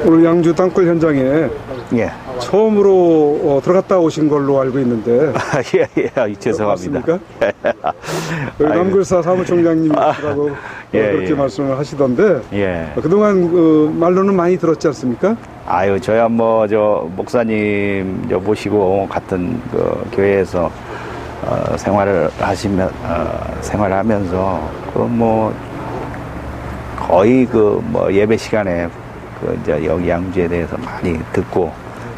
오늘 양주 땅굴 현장에 예. 처음으로 들어갔다 오신 걸로 알고 있는데. 예, 죄송합니다. 맞습니까? 남굴사 사무총장님이라고 그렇게 예. 말씀을 하시던데. 예. 그동안 말로는 많이 들었지 않습니까? 아유, 저야 목사님 모시고 같은 그 교회에서 생활을 생활하면서 거의 예배 시간에 이제 여기 양주에 대해서 많이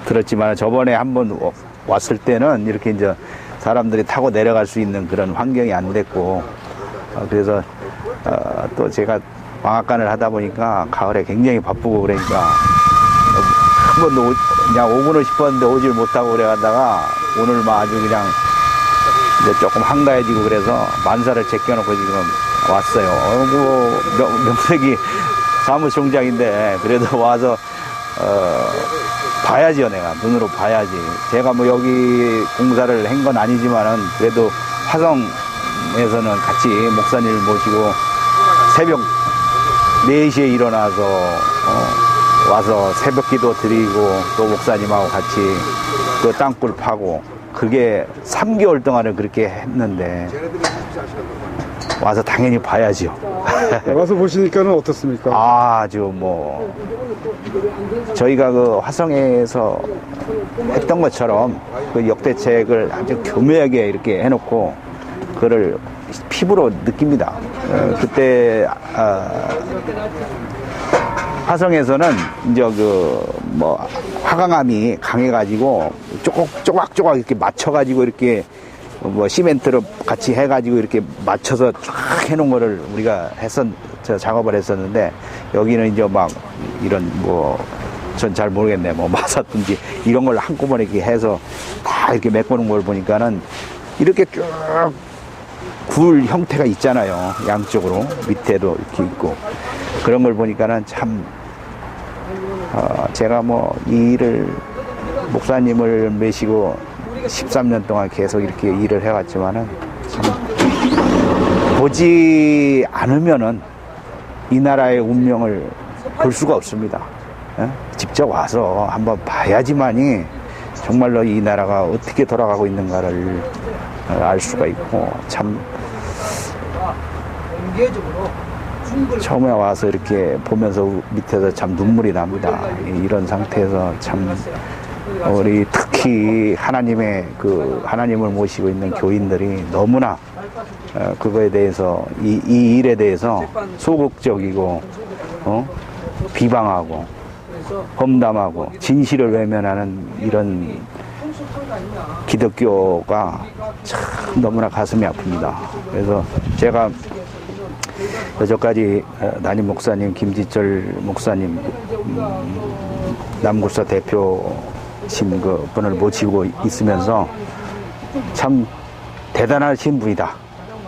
들었지만 저번에 한번 왔을 때는 이렇게 이제 사람들이 타고 내려갈 수 있는 그런 환경이 안 됐고, 그래서 또 제가 방앗간을 하다 보니까 가을에 굉장히 바쁘고 그러니까 한 번도 그냥 오고는 싶었는데 오질 못하고 그래 가다가 오늘 아주 그냥 이제 조금 한가해지고 그래서 만사를 제껴놓고 지금 왔어요. 명색이 사무총장인데 그래도 와서 봐야죠. 내가 눈으로 봐야지. 제가 여기 공사를 한 건 아니지만은 그래도 화성에서는 같이 목사님을 모시고 새벽 4시에 일어나서 와서 새벽 기도 드리고 또 목사님하고 같이 그 땅굴 파고 그게 3개월 동안을 그렇게 했는데 와서 당연히 봐야죠. 와서 보시니까는 어떻습니까? 아주 저희가 그 화성에서 했던 것처럼 그 역대책을 아주 교묘하게 이렇게 해놓고 그거를 피부로 느낍니다. 그때 화성에서는 이제 화강암이 강해가지고 조각조각 이렇게 맞춰가지고 이렇게 시멘트로 같이 해가지고 이렇게 맞춰서 쫙 해놓은 거를 우리가 작업을 했었는데 여기는 이제 이런 전 잘 모르겠네. 마사든지 이런 걸 한꺼번에 이렇게 해서 다 이렇게 메꾸는 걸 보니까는 이렇게 쭉 굴 형태가 있잖아요. 양쪽으로 밑에도 이렇게 있고 그런 걸 보니까는 참 제가 이 일을 목사님을 모시고 13년 동안 계속 이렇게 일을 해왔지만은 참 보지 않으면은 이 나라의 운명을 볼 수가 없습니다. 직접 와서 한번 봐야지만이 정말로 이 나라가 어떻게 돌아가고 있는가를 알 수가 있고 참 처음에 와서 이렇게 보면서 밑에서 참 눈물이 납니다. 이런 상태에서 참 우리 특히 하나님을 모시고 있는 교인들이 너무나 그거에 대해서 이 일에 대해서 소극적이고 비방하고 험담하고 진실을 외면하는 이런 기독교가 참 너무나 가슴이 아픕니다. 그래서 제가 여태까지 담임 목사님 김지철 목사님 남굴사 대표신 분을 모시고 있으면서 참 대단하신 분이다.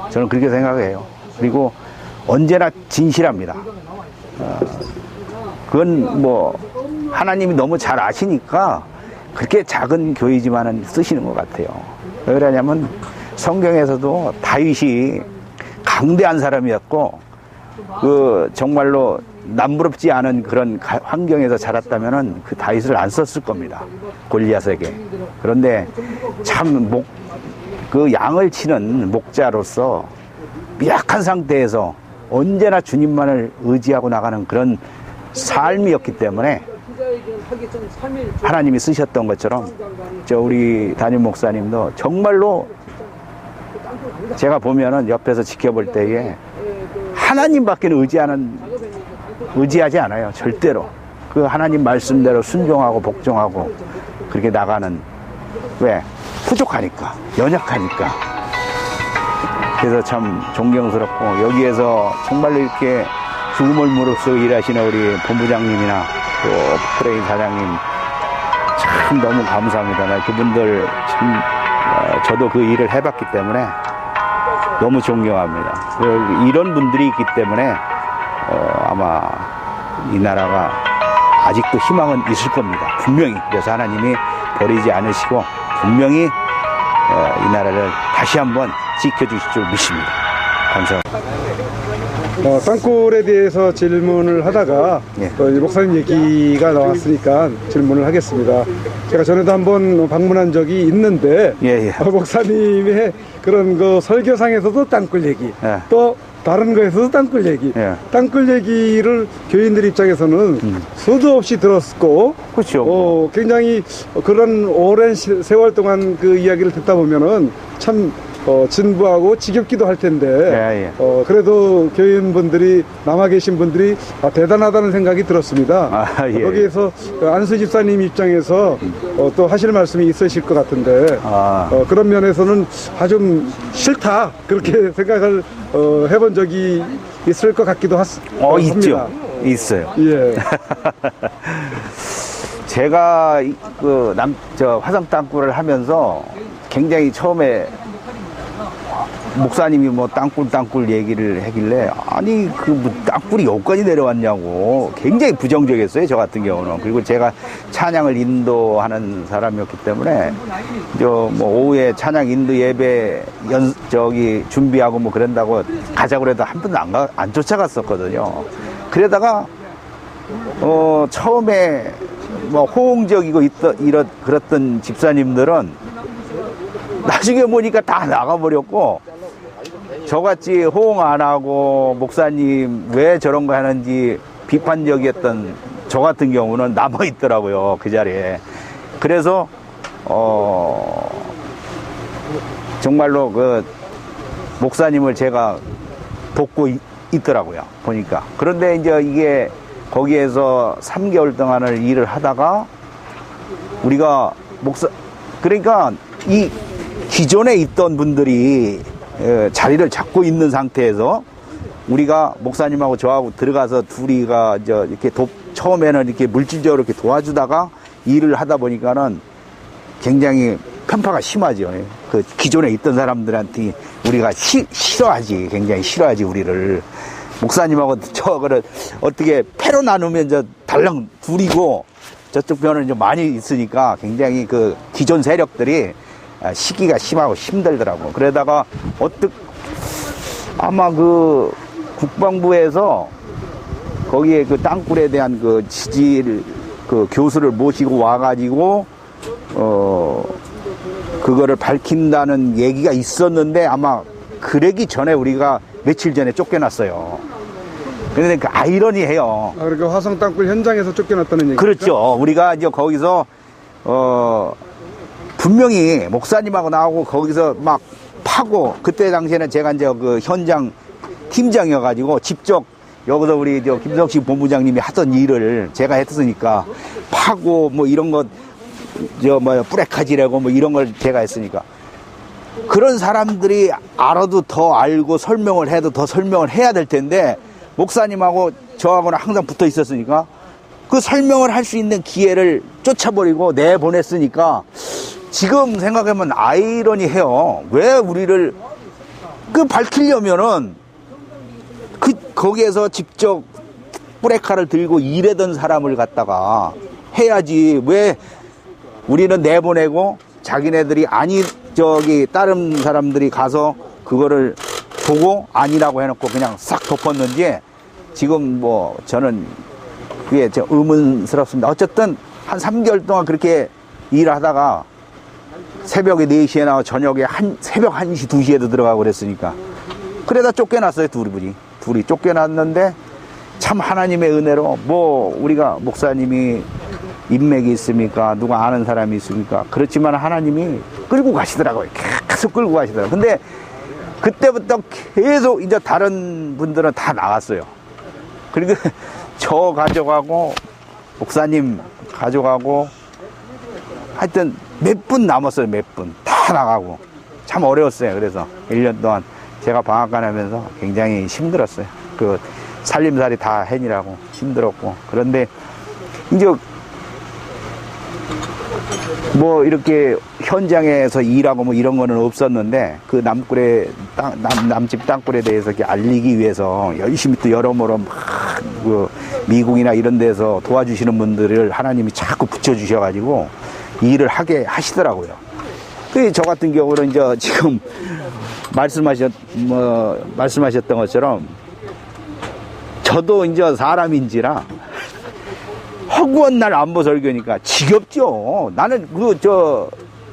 저는 그렇게 생각해요. 그리고 언제나 진실합니다. 그건 하나님이 너무 잘 아시니까 그렇게 작은 교회지만은 쓰시는 것 같아요. 왜 그러냐면 성경에서도 다윗이 강대한 사람이었고 정말로 남부럽지 않은 그런 환경에서 자랐다면은 그 다윗을 안 썼을 겁니다. 골리앗에게. 그런데 참 그 양을 치는 목자로서 미약한 상태에서 언제나 주님만을 의지하고 나가는 그런 삶이었기 때문에 하나님이 쓰셨던 것처럼 우리 담임 목사님도 정말로 제가 보면은 옆에서 지켜볼 때에 하나님밖에 의지하지 않아요. 절대로. 그 하나님 말씀대로 순종하고 복종하고 그렇게 나가는. 왜? 부족하니까, 연약하니까. 그래서 참 존경스럽고 여기에서 정말로 이렇게 죽음을 무릅쓰고 일하시는 우리 본부장님이나 또 프레임 사장님 참 너무 감사합니다. 그분들 참 저도 그 일을 해봤기 때문에 너무 존경합니다. 이런 분들이 있기 때문에 아마 이 나라가 아직도 희망은 있을 겁니다. 분명히. 그래서 하나님이 버리지 않으시고 분명히 이 나라를 다시 한번 지켜주실 줄 믿습니다. 감사합니다. 땅굴에 대해서 질문을 하다가 예. 이 목사님 얘기가 나왔으니까 질문을 하겠습니다. 제가 전에도 한번 방문한 적이 있는데 예, 예. 목사님의 그런 그 설교상에서도 땅굴 얘기, 예. 또 다른 거에서도 땅굴 얘기, 예. 땅굴 얘기를 교인들 입장에서는 수도 없이 들었고, 그렇죠. 굉장히 그런 오랜 세월 동안 그 이야기를 듣다 보면은 참 진부하고 지겹기도 할 텐데, 예, 예. 그래도 교인분들이, 남아 계신 분들이 대단하다는 생각이 들었습니다. 아, 예. 거기에서 안수 집사님 입장에서 또 하실 말씀이 있으실 것 같은데, 아. 그런 면에서는 좀 싫다, 그렇게 생각을 해본 적이 있을 것 같기도 합니다. 있죠. 있어요. 예. 제가 화성 땅굴을 하면서 굉장히 처음에 목사님이 뭐 땅굴 얘기를 하길래 아니 뭐 땅굴이 여기까지 내려왔냐고 굉장히 부정적이었어요, 저 같은 경우는. 그리고 제가 찬양을 인도하는 사람이었기 때문에 뭐 오후에 찬양 인도 예배 준비하고 뭐 그런다고 가자고 해도 한 번도 안 쫓아갔었거든요. 그러다가 처음에 뭐 호응적이고 그랬던 집사님들은 나중에 보니까 다 나가버렸고, 저같이 호응 안 하고 목사님 왜 저런 거 하는지 비판적이었던 저 같은 경우는 남아있더라고요, 그 자리에. 그래서 정말로 그 목사님을 제가 돕고 있더라고요, 보니까. 그런데 이제 이게 거기에서 3개월 동안을 일을 하다가 우리가 그러니까 이 기존에 있던 분들이 자리를 잡고 있는 상태에서 우리가 목사님하고 저하고 들어가서 둘이가 이렇게 처음에는 이렇게 물질적으로 이렇게 도와주다가 일을 하다 보니까는 굉장히 편파가 심하죠. 그 기존에 있던 사람들한테 우리가 싫어하지, 굉장히 싫어하지, 우리를. 목사님하고 저거를 어떻게 패로 나누면 달랑 둘이고 저쪽 편은 좀 많이 있으니까 굉장히 그 기존 세력들이 시기가 심하고 힘들더라고. 그러다가 아마 그 국방부에서 거기에 그 땅굴에 대한 그 지질 그 교수를 모시고 와가지고 그거를 밝힌다는 얘기가 있었는데 아마 그러기 전에 우리가 며칠 전에 쫓겨났어요. 그런데 그 아이러니해요. 그러니까 화성 땅굴 현장에서 쫓겨났다는 얘기죠. 그렇죠. 우리가 이제 거기서 분명히 목사님하고 나오고 거기서 막 파고, 그때 당시에는 제가 이제 그 현장 팀장이어가지고 직접 여기서 우리 김성식 본부장님이 하던 일을 제가 했으니까 파고 뭐 이런 거 뿌레카지라고 뭐 이런 걸 제가 했으니까 그런 사람들이 알아도 더 알고 설명을 해도 더 설명을 해야 될 텐데 목사님하고 저하고는 항상 붙어 있었으니까 그 설명을 할 수 있는 기회를 쫓아버리고 내보냈으니까 지금 생각하면 아이러니해요. 왜 우리를 밝히려면은 거기에서 직접 뿌레카를 들고 일하던 사람을 갖다가 해야지. 왜 우리는 내보내고 자기네들이 다른 사람들이 가서 그거를 보고 아니라고 해놓고 그냥 싹 덮었는지 지금 저는 그게 의문스럽습니다. 어쨌든 한 3개월 동안 그렇게 일하다가 새벽에 4시에 나와 저녁에 새벽 1시, 2시에도 들어가고 그랬으니까. 그러다 쫓겨났어요, 둘이 쫓겨났는데 참 하나님의 은혜로 우리가 목사님이 인맥이 있습니까? 누가 아는 사람이 있습니까? 그렇지만 하나님이 끌고 가시더라고요. 계속 끌고 가시더라고요. 근데 그때부터 계속 이제 다른 분들은 다 나갔어요. 그리고 저 가져가고 목사님 가져가고 하여튼 몇 분 남았어요. 몇 분 다 나가고 참 어려웠어요. 그래서 1년 동안 제가 방학간 하면서 굉장히 힘들었어요. 그 살림살이 다 해니라고 힘들었고. 그런데 이제 이렇게 현장에서 일하고 이런 거는 없었는데 그 남집 땅굴에 대해서 이렇게 알리기 위해서 열심히 또 여러모로 미국이나 이런 데서 도와주시는 분들을 하나님이 자꾸 붙여주셔가지고 일을 하게 하시더라고요. 저 같은 경우는 이제 지금 말씀하셨던 것처럼 저도 이제 사람인지라 허구한 날 안보 설교니까 지겹죠. 나는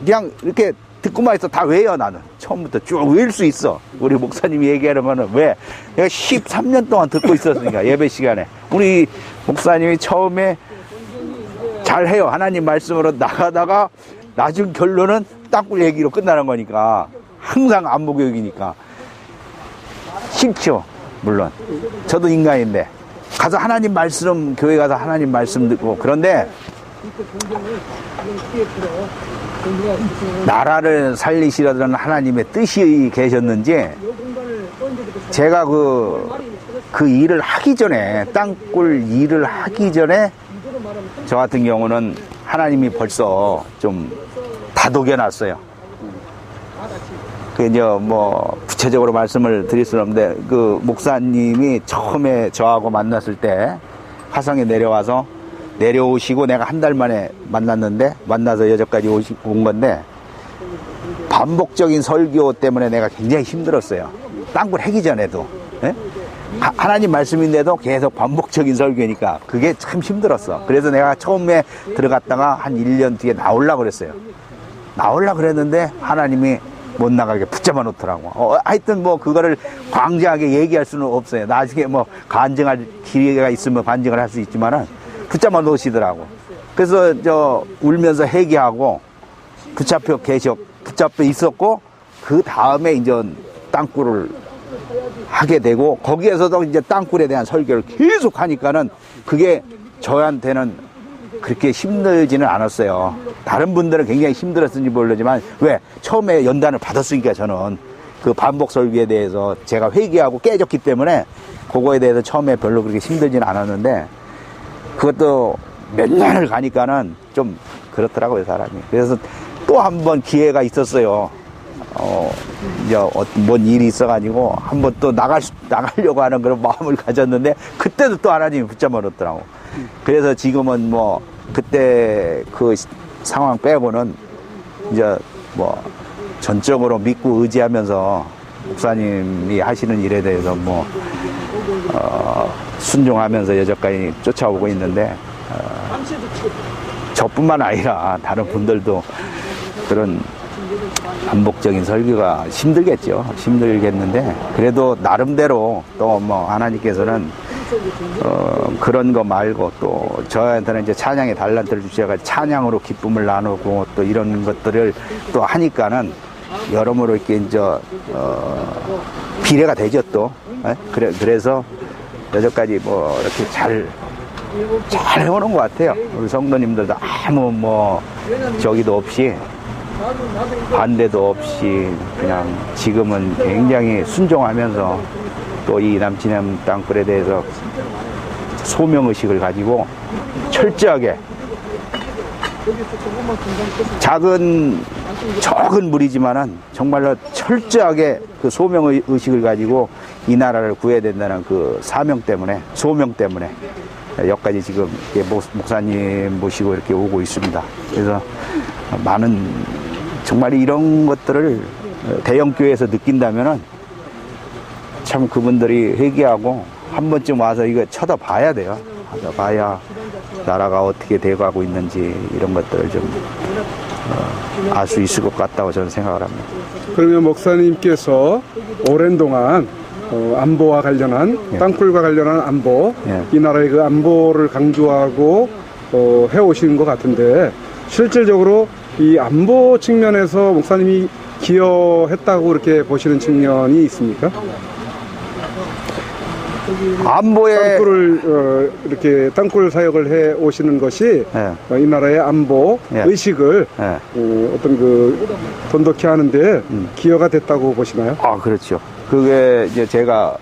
그냥 이렇게 듣고만 있어 다 외워. 나는 처음부터 쭉 외울 수 있어. 우리 목사님이 얘기하려면은 왜? 내가 13년 동안 듣고 있었으니까 예배 시간에 우리 목사님이 처음에 잘해요. 하나님 말씀으로 나가다가 나중 결론은 땅굴 얘기로 끝나는 거니까 항상 안보 교육이니까 싫죠. 물론 저도 인간인데 가서 하나님 말씀 교회 가서 하나님 말씀 듣고 그런데 나라를 살리시려던 하나님의 뜻이 계셨는지 제가 그 일을 하기 전에 땅굴 일을 하기 전에 저 같은 경우는 하나님이 벌써 좀 다독여 놨어요. 그 이제 뭐 구체적으로 말씀을 드릴 수는 없는데 그 목사님이 처음에 저하고 만났을 때 화성에 내려오시고 내가 한 달 만에 만났는데 만나서 여기까지 온 건데 반복적인 설교 때문에 내가 굉장히 힘들었어요. 땅굴 하기 전에도 예? 하나님 말씀인데도 계속 반복적인 설교니까 그게 참 힘들었어. 그래서 내가 처음에 들어갔다가 한 1년 뒤에 나오려고 그랬어요. 나오려고 그랬는데 하나님이 못 나가게 붙잡아 놓더라고. 하여튼 뭐 그거를 광장하게 얘기할 수는 없어요. 나중에 뭐 간증할 기회가 있으면 간증을 할 수 있지만은 붙잡아 놓으시더라고. 그래서 울면서 회개하고 붙잡혀 있었고 그 다음에 이제 땅굴을 하게 되고 거기에서도 이제 땅굴에 대한 설교를 계속 하니까는 그게 저한테는 그렇게 힘들지는 않았어요. 다른 분들은 굉장히 힘들었는지 모르지만 왜 처음에 연단을 받았으니까 저는 그 반복 설교에 대해서 제가 회개하고 깨졌기 때문에 그거에 대해서 처음에 별로 그렇게 힘들지는 않았는데 그것도 몇 년을 가니까는 좀 그렇더라고요, 사람이. 그래서 또 한 번 기회가 있었어요. 이제 뭔 일이 있어가지고 한 번 또 나가려고 하는 그런 마음을 가졌는데 그때도 또 하나님이 붙잡아 놓더라고. 그래서 지금은 뭐 그때 그 상황 빼고는 이제 뭐 전적으로 믿고 의지하면서 목사님이 하시는 일에 대해서 뭐 순종하면서 여기까지 쫓아오고 있는데 저뿐만 아니라 다른 분들도 그런 반복적인 설교가 힘들겠는데 그래도 나름대로 또 뭐 하나님께서는 그런 거 말고 또 저한테는 이제 찬양의 달란트를 주셔서 찬양으로 기쁨을 나누고 또 이런 것들을 또 하니까는 여러모로 이렇게 이제 비례가 되죠 또. 그래서 여기까지 뭐 이렇게 잘 해오는 것 같아요. 우리 성도님들도 아무 뭐 저기도 없이 반대도 없이 그냥 지금은 굉장히 순종하면서 또 이 남친의 땅굴에 대해서 소명의식을 가지고 철저하게 적은 무리지만은 정말로 철저하게 그 소명의식을 가지고 이 나라를 구해야 된다는 그 소명 때문에 여기까지 지금 목사님 모시고 이렇게 오고 있습니다. 그래서 많은 정말 이런 것들을 대형교회에서 느낀다면은 참 그분들이 회개하고 한 번쯤 와서 이거 쳐다봐야 돼요. 쳐다봐야 나라가 어떻게 돼가고 있는지 이런 것들을 좀 알 수 있을 것 같다고 저는 생각을 합니다. 그러면 목사님께서 오랜 동안 안보와 관련한 땅굴과 관련한 안보 이 나라의 그 안보를 강조하고 해오신 것 같은데 실질적으로 이 안보 측면에서 목사님이 기여했다고 이렇게 보시는 측면이 있습니까? 안보에 이렇게 땅굴 사역을 해 오시는 것이 이 나라의 안보 의식을 어떤 그 돈독히 하는데 기여가 됐다고 보시나요? 아, 그렇죠. 그게 이제 제가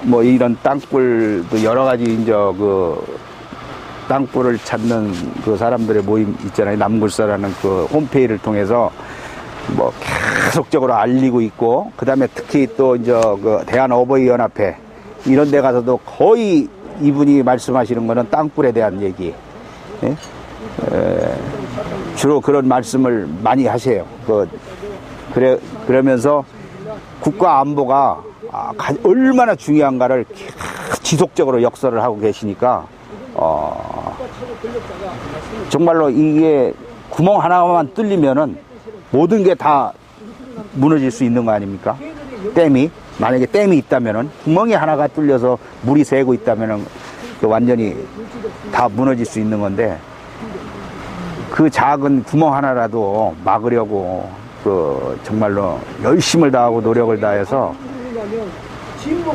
뭐 이런 땅굴 여러 가지 이제 그 땅굴을 찾는 그 사람들의 모임 있잖아요. 남굴사라는 그 홈페이지를 통해서 뭐 계속적으로 알리고 있고, 그 다음에 특히 또 이제 그 대한어버이연합회 이런 데 가서도 거의 이분이 말씀하시는 거는 땅굴에 대한 얘기. 예? 주로 그런 말씀을 많이 하세요. 그러면서 국가 안보가 얼마나 중요한가를 지속적으로 역사를 하고 계시니까 정말로 이게 구멍 하나만 뚫리면은 모든 게 다 무너질 수 있는 거 아닙니까? 댐이 만약에 댐이 있다면은 구멍이 하나가 뚫려서 물이 새고 있다면은 완전히 다 무너질 수 있는 건데 그 작은 구멍 하나라도 막으려고 정말로 열심을 다하고 노력을 다해서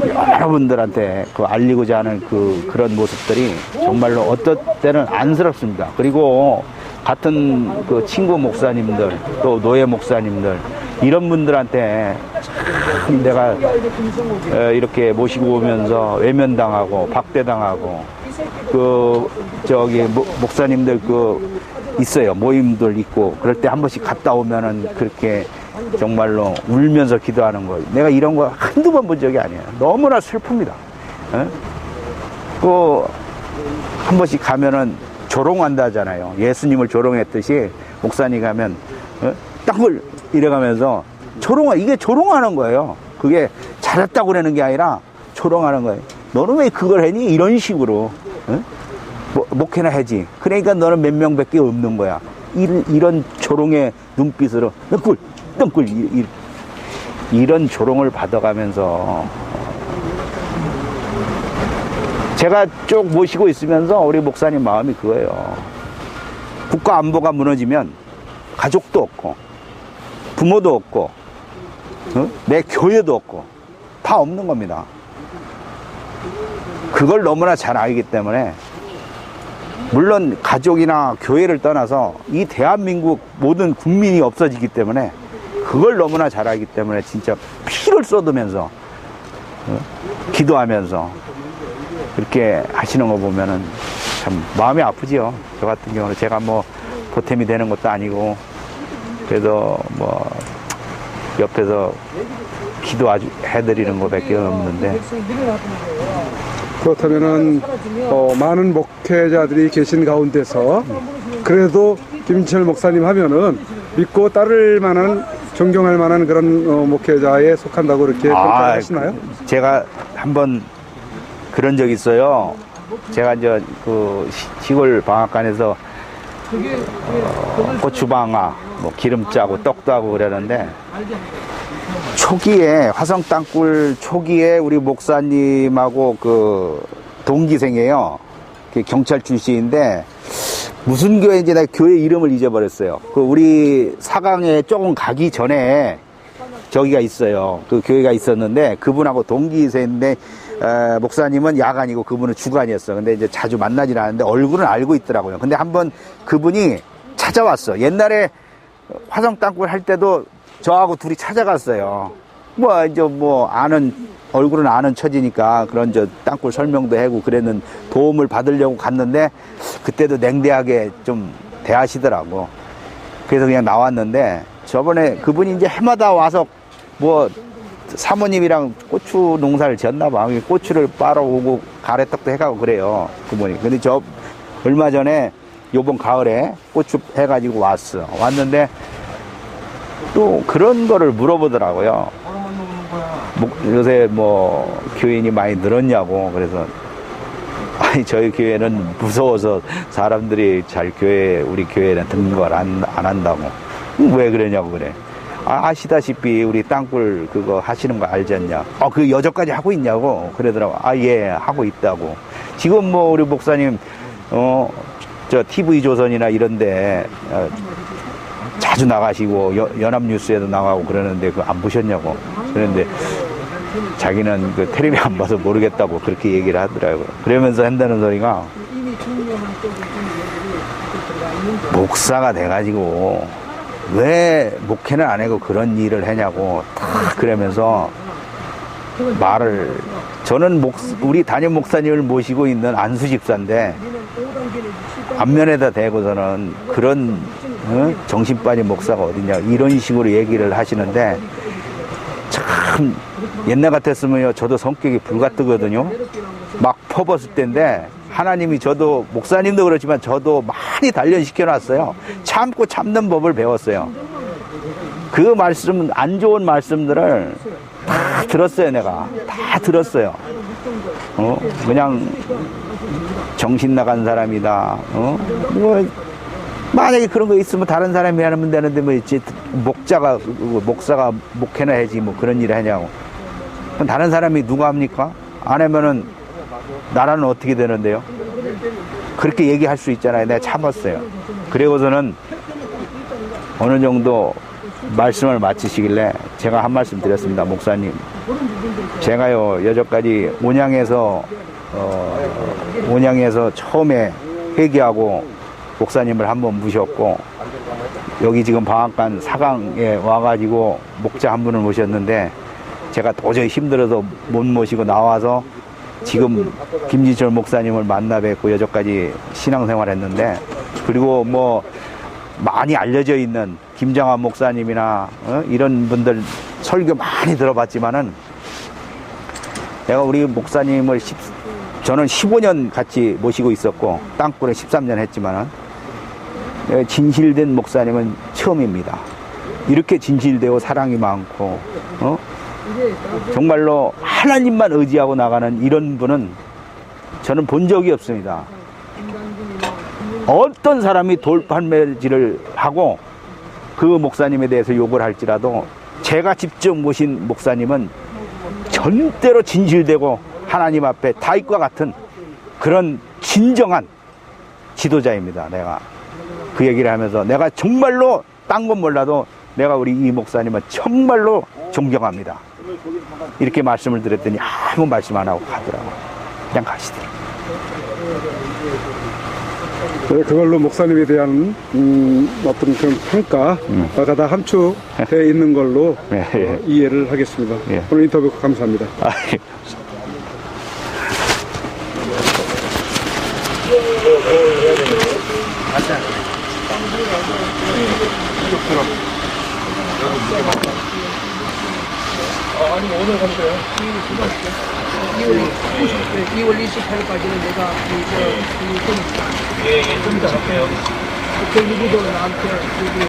여러분들한테 알리고자 하는 그런 모습들이 정말로 어떤 때는 안쓰럽습니다. 그리고 같은 친구 목사님들 또 노예 목사님들 이런 분들한테 참 내가 이렇게 모시고 오면서 외면당하고 박대당하고 목사님들 있어요. 모임들 있고 그럴 때 한 번씩 갔다 오면은 그렇게 정말로 울면서 기도하는 거 내가 이런 거 한두 번 본 적이 아니에요. 너무나 슬픕니다. 한 번씩 가면은 조롱한다잖아요. 예수님을 조롱했듯이 목사님 가면 땅굴 이래가면서 이게 조롱하는 거예요. 그게 잘했다고 그러는 게 아니라 조롱하는 거예요. 너는 왜 그걸 했니? 이런 식으로 목회나 하지. 그러니까 너는 몇 명밖에 없는 거야. 이런 조롱의 눈빛으로 똥꿀 이런 조롱을 받아가면서 제가 쭉 모시고 있으면서 우리 목사님 마음이 그거예요. 국가 안보가 무너지면 가족도 없고 부모도 없고 내 교회도 없고 다 없는 겁니다. 그걸 너무나 잘 알기 때문에 물론 가족이나 교회를 떠나서 이 대한민국 모든 국민이 없어지기 때문에 그걸 너무나 잘 알기 때문에 진짜 피를 쏟으면서 기도하면서 그렇게 하시는 거 보면은 참 마음이 아프지요. 저 같은 경우는 제가 뭐 보탬이 되는 것도 아니고 그래도 뭐 옆에서 기도해드리는 것밖에 없는데 그렇다면은 많은 목회자들이 계신 가운데서 그래도 김인철 목사님 하면은 믿고 따를 만한 존경할 만한 그런 목회자에 속한다고 그렇게 평가하시나요? 제가 한번 그런 적 있어요. 제가 이제 시골 방앗간에서 고추방아, 기름 짜고 떡도 하고 그러는데 초기에 화성 땅굴 초기에 우리 목사님하고 동기생이에요. 경찰 출신인데 무슨 교회인지 나 교회 이름을 잊어버렸어요. 우리 사강에 조금 가기 전에 저기가 있어요. 그 교회가 있었는데 그분하고 동기생인데 목사님은 야간이고 그분은 주간이었어. 근데 이제 자주 만나진 않았는데 얼굴은 알고 있더라고요. 근데 한번 그분이 찾아왔어. 옛날에 화성 땅굴 할 때도 저하고 둘이 찾아갔어요. 얼굴은 아는 처지니까 그런 땅굴 설명도 하고 그랬는 도움을 받으려고 갔는데 그때도 냉대하게 좀 대하시더라고. 그래서 그냥 나왔는데 저번에 그분이 이제 해마다 와서 사모님이랑 고추 농사를 지었나 봐. 고추를 빨아오고 가래떡도 해가고 그래요. 그분이. 근데 얼마 전에 요번 가을에 고추 해가지고 왔는데 또 그런 거를 물어보더라고요. 요새 교인이 많이 늘었냐고. 그래서 저희 교회는 무서워서 사람들이 우리 교회는 등록을 안 한다고. 왜 그러냐고 그래. 아시다시피 우리 땅굴 그거 하시는 거 알지 않냐. 그 여전까지 하고 있냐고 그러더라고. 예, 하고 있다고. 지금 우리 목사님 TV조선이나 이런데 자주 나가시고 연합뉴스에도 나가고 그러는데 그거 안 보셨냐고. 그런데 자기는 텔레비 안 봐서 모르겠다고 그렇게 얘기를 하더라고요. 그러면서 한다는 소리가 목사가 돼가지고 왜 목회는 안 하고 그런 일을 하냐고 다 그러면서 저는 우리 담임 목사님을 모시고 있는 안수 집사인데 앞면에다 대고서는 그런 정신 빠진 목사가 어딨냐 이런 식으로 얘기를 하시는데 참 옛날 같았으면 저도 성격이 불같거든요. 막 퍼붓을 때인데 하나님이 저도 목사님도 그렇지만 저도 많이 단련시켜 놨어요. 참고 참는 법을 배웠어요. 그 말씀 안 좋은 말씀들을 다 들었어요. 내가 다 들었어요. 그냥 정신 나간 사람이다. 뭐 만약에 그런 거 있으면 다른 사람이 하면 되는데 뭐 있지 목사가 목회나 해지 뭐 그런 일을 하냐고. 그럼 다른 사람이 누가 합니까? 안 하면은 나라는 어떻게 되는데요? 그렇게 얘기할 수 있잖아요. 내가 참았어요. 그리고서는 어느 정도 말씀을 마치시길래 제가 한 말씀 드렸습니다. 목사님, 제가요 여태까지 온양에서 처음에 회개하고 목사님을 한번 모셨고, 여기 지금 방앗간 사강에 와가지고 목자 한 분을 모셨는데 제가 도저히 힘들어서 못 모시고 나와서 지금 김진철 목사님을 만나 뵙고 여태까지 신앙생활 했는데, 그리고 뭐 많이 알려져 있는 김정환 목사님이나 이런 분들 설교 많이 들어봤지만은, 내가 우리 목사님을 저는 15년 같이 모시고 있었고 땅굴에 13년 했지만은 진실된 목사님은 처음입니다. 이렇게 진실되고 사랑이 많고 정말로 하나님만 의지하고 나가는 이런 분은 저는 본 적이 없습니다. 어떤 사람이 돌팔매질을 하고 그 목사님에 대해서 욕을 할지라도 제가 직접 모신 목사님은 절대로 진실되고 하나님 앞에 다윗과 같은 그런 진정한 지도자입니다. 내가 그 얘기를 하면서 내가 정말로 딴 건 몰라도 내가 우리 이 목사님은 정말로 존경합니다. 이렇게 말씀을 드렸더니 아무 말씀 안 하고 가더라고요. 그냥 가시더라고요. 그걸로 목사님에 대한 어떤 그런 평가가 다 함축되어 있는 걸로 예. 이해를 하겠습니다. 예. 오늘 인터뷰 감사합니다. 아니 오늘 간대요. 2월 28일까지는 내가 좀 이따 할게요. 그 누구도 나한테